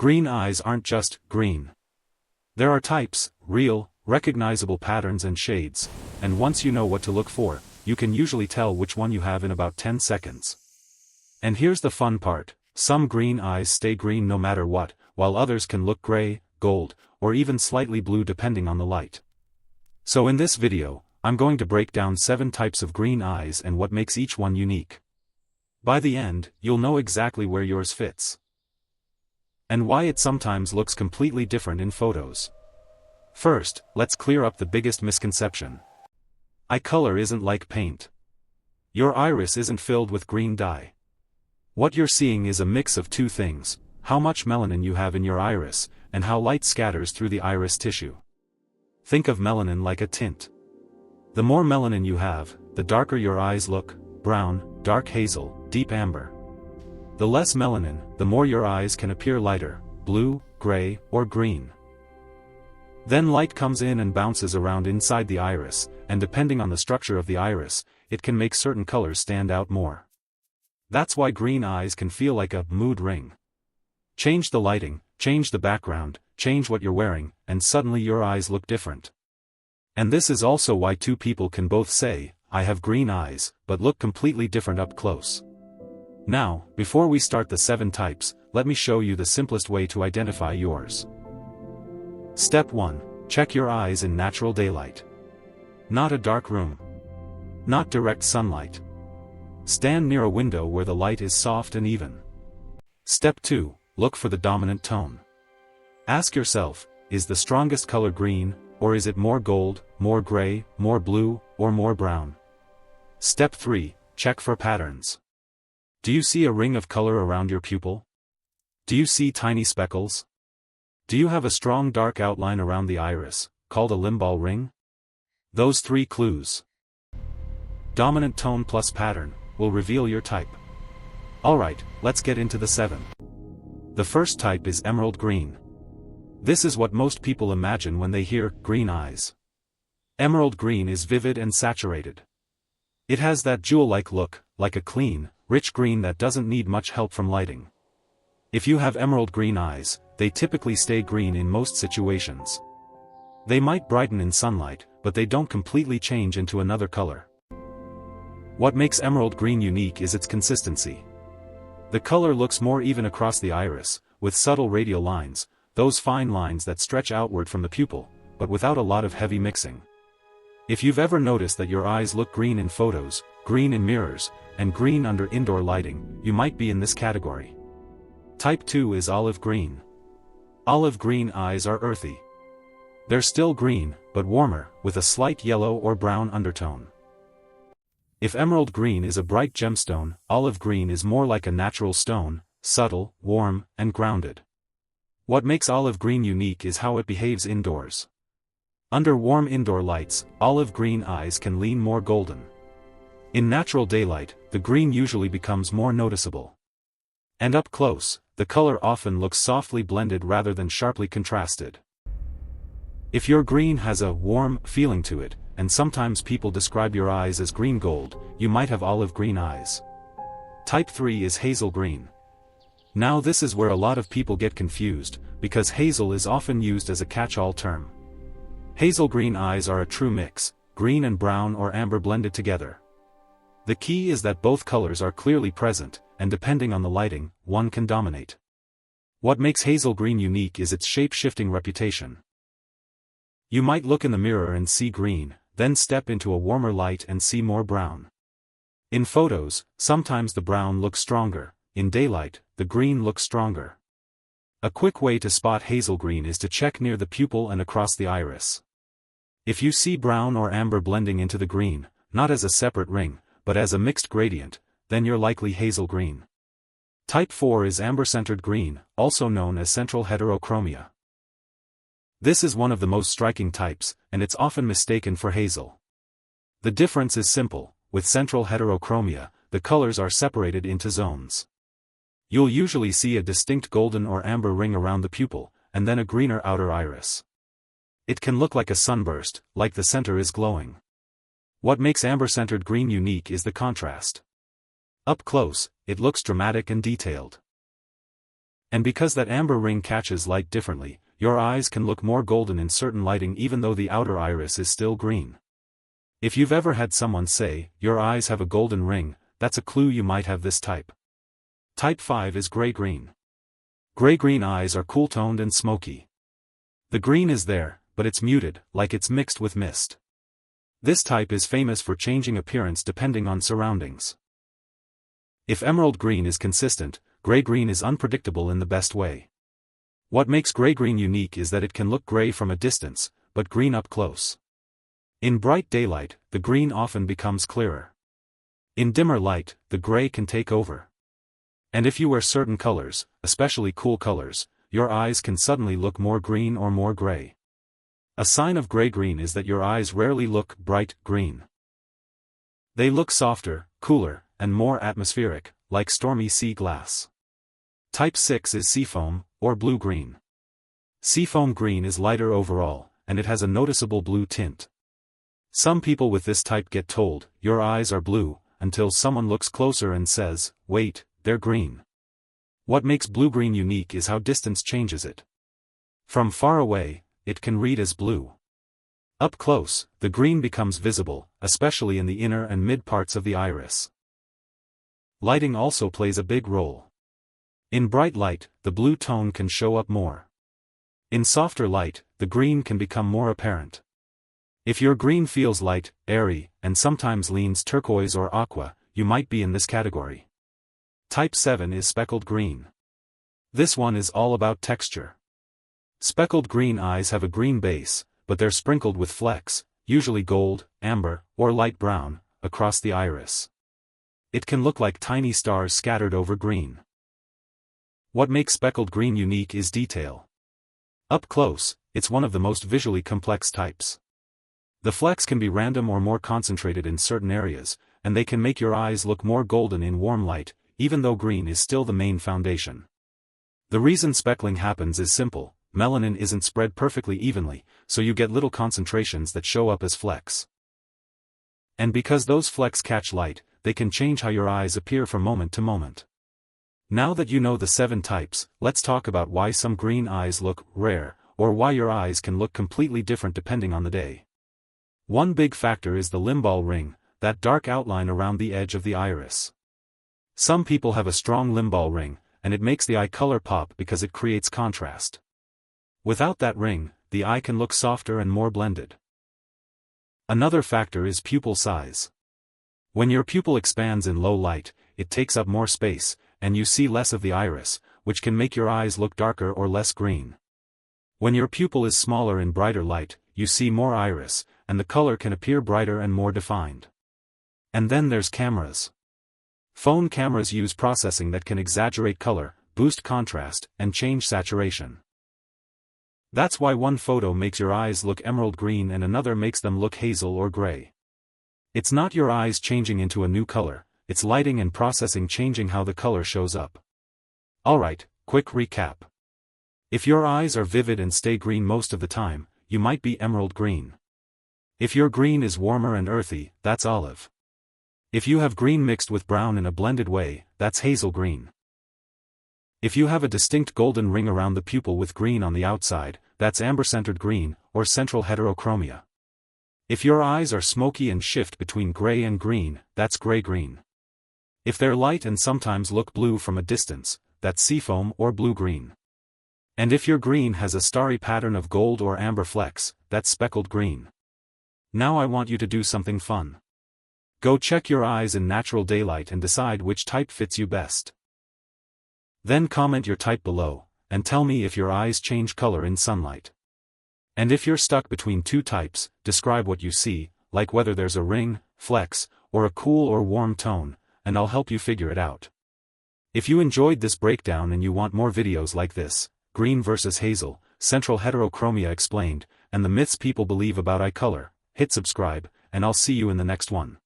Green eyes aren't just green. There are types, real, recognizable patterns and shades, and once you know what to look for, you can usually tell which one you have in about 10 seconds. And here's the fun part, some green eyes stay green no matter what, while others can look gray, gold, or even slightly blue depending on the light. So in this video, I'm going to break down 7 types of green eyes and what makes each one unique. By the end, you'll know exactly where yours fits. And why it sometimes looks completely different in photos. First, let's clear up the biggest misconception. Eye color isn't like paint. Your iris isn't filled with green dye. What you're seeing is a mix of two things, how much melanin you have in your iris, and how light scatters through the iris tissue. Think of melanin like a tint. The more melanin you have, the darker your eyes look, brown, dark hazel, deep amber. The less melanin, the more your eyes can appear lighter, blue, gray, or green. Then light comes in and bounces around inside the iris, and depending on the structure of the iris, it can make certain colors stand out more. That's why green eyes can feel like a mood ring. Change the lighting, change the background, change what you're wearing, and suddenly your eyes look different. And this is also why two people can both say, "I have green eyes," but look completely different up close. Now, before we start the 7 types, let me show you the simplest way to identify yours. Step 1. Check your eyes in natural daylight. Not a dark room. Not direct sunlight. Stand near a window where the light is soft and even. Step 2. Look for the dominant tone. Ask yourself, is the strongest color green, or is it more gold, more gray, more blue, or more brown? Step 3. Check for patterns. Do you see a ring of color around your pupil? Do you see tiny speckles? Do you have a strong dark outline around the iris, called a limbal ring? Those 3 clues. Dominant tone plus pattern will reveal your type. Alright, let's get into the 7. The first type is emerald green. This is what most people imagine when they hear green eyes. Emerald green is vivid and saturated. It has that jewel-like look, like a clean, rich green that doesn't need much help from lighting. If you have emerald green eyes, they typically stay green in most situations. They might brighten in sunlight, but they don't completely change into another color. What makes emerald green unique is its consistency. The color looks more even across the iris, with subtle radial lines, those fine lines that stretch outward from the pupil, but without a lot of heavy mixing. If you've ever noticed that your eyes look green in photos, green in mirrors, and green under indoor lighting, you might be in this category. Type 2 is olive green. Olive green eyes are earthy. They're still green, but warmer, with a slight yellow or brown undertone. If emerald green is a bright gemstone, olive green is more like a natural stone, subtle, warm, and grounded. What makes olive green unique is how it behaves indoors. Under warm indoor lights, olive green eyes can lean more golden. In natural daylight, the green usually becomes more noticeable. And up close, the color often looks softly blended rather than sharply contrasted. If your green has a warm feeling to it, and sometimes people describe your eyes as green gold, you might have olive green eyes. Type 3 is hazel green. Now this is where a lot of people get confused, because hazel is often used as a catch-all term. Hazel green eyes are a true mix, green and brown or amber blended together. The key is that both colors are clearly present, and depending on the lighting, one can dominate. What makes hazel green unique is its shape-shifting reputation. You might look in the mirror and see green, then step into a warmer light and see more brown. In photos, sometimes the brown looks stronger, in daylight, the green looks stronger. A quick way to spot hazel green is to check near the pupil and across the iris. If you see brown or amber blending into the green, not as a separate ring, but as a mixed gradient, then you're likely hazel green. Type 4 is amber-centered green, also known as central heterochromia. This is one of the most striking types, and it's often mistaken for hazel. The difference is simple: with central heterochromia, the colors are separated into zones. You'll usually see a distinct golden or amber ring around the pupil, and then a greener outer iris. It can look like a sunburst, like the center is glowing. What makes amber-centered green unique is the contrast. Up close, it looks dramatic and detailed. And because that amber ring catches light differently, your eyes can look more golden in certain lighting even though the outer iris is still green. If you've ever had someone say, "Your eyes have a golden ring," that's a clue you might have this type. Type 5 is gray-green. Gray-green eyes are cool-toned and smoky. The green is there, but it's muted, like it's mixed with mist. This type is famous for changing appearance depending on surroundings. If emerald green is consistent, gray-green is unpredictable in the best way. What makes gray-green unique is that it can look gray from a distance, but green up close. In bright daylight, the green often becomes clearer. In dimmer light, the gray can take over. And if you wear certain colors, especially cool colors, your eyes can suddenly look more green or more gray. A sign of gray-green is that your eyes rarely look bright green. They look softer, cooler, and more atmospheric, like stormy sea glass. Type 6 is seafoam, or blue-green. Seafoam green is lighter overall, and it has a noticeable blue tint. Some people with this type get told, "Your eyes are blue," until someone looks closer and says, "Wait, they're green." What makes blue-green unique is how distance changes it. From far away, it can read as blue. Up close, the green becomes visible, especially in the inner and mid parts of the iris. Lighting also plays a big role. In bright light, the blue tone can show up more. In softer light, the green can become more apparent. If your green feels light, airy, and sometimes leans turquoise or aqua, you might be in this category. Type 7 is speckled green. This one is all about texture. Speckled green eyes have a green base, but they're sprinkled with flecks, usually gold, amber, or light brown, across the iris. It can look like tiny stars scattered over green. What makes speckled green unique is detail. Up close, it's one of the most visually complex types. The flecks can be random or more concentrated in certain areas, and they can make your eyes look more golden in warm light, even though green is still the main foundation. The reason speckling happens is simple: melanin isn't spread perfectly evenly, so you get little concentrations that show up as flecks. And because those flecks catch light, they can change how your eyes appear from moment to moment. Now that you know the 7 types, let's talk about why some green eyes look rare, or why your eyes can look completely different depending on the day. One big factor is the limbal ring, that dark outline around the edge of the iris. Some people have a strong limbal ring, and it makes the eye color pop because it creates contrast. Without that ring, the eye can look softer and more blended. Another factor is pupil size. When your pupil expands in low light, it takes up more space, and you see less of the iris, which can make your eyes look darker or less green. When your pupil is smaller in brighter light, you see more iris, and the color can appear brighter and more defined. And then there's cameras. Phone cameras use processing that can exaggerate color, boost contrast, and change saturation. That's why one photo makes your eyes look emerald green and another makes them look hazel or gray. It's not your eyes changing into a new color, it's lighting and processing changing how the color shows up. Alright, quick recap. If your eyes are vivid and stay green most of the time, you might be emerald green. If your green is warmer and earthy, that's olive. If you have green mixed with brown in a blended way, that's hazel green. If you have a distinct golden ring around the pupil with green on the outside, that's amber-centered green, or central heterochromia. If your eyes are smoky and shift between gray and green, that's gray-green. If they're light and sometimes look blue from a distance, that's seafoam or blue-green. And if your green has a starry pattern of gold or amber flecks, that's speckled green. Now I want you to do something fun. Go check your eyes in natural daylight and decide which type fits you best. Then comment your type below, and tell me if your eyes change color in sunlight. And if you're stuck between 2 types, describe what you see, like whether there's a ring, flecks, or a cool or warm tone, and I'll help you figure it out. If you enjoyed this breakdown and you want more videos like this, green versus hazel, central heterochromia explained, and the myths people believe about eye color, hit subscribe, and I'll see you in the next one.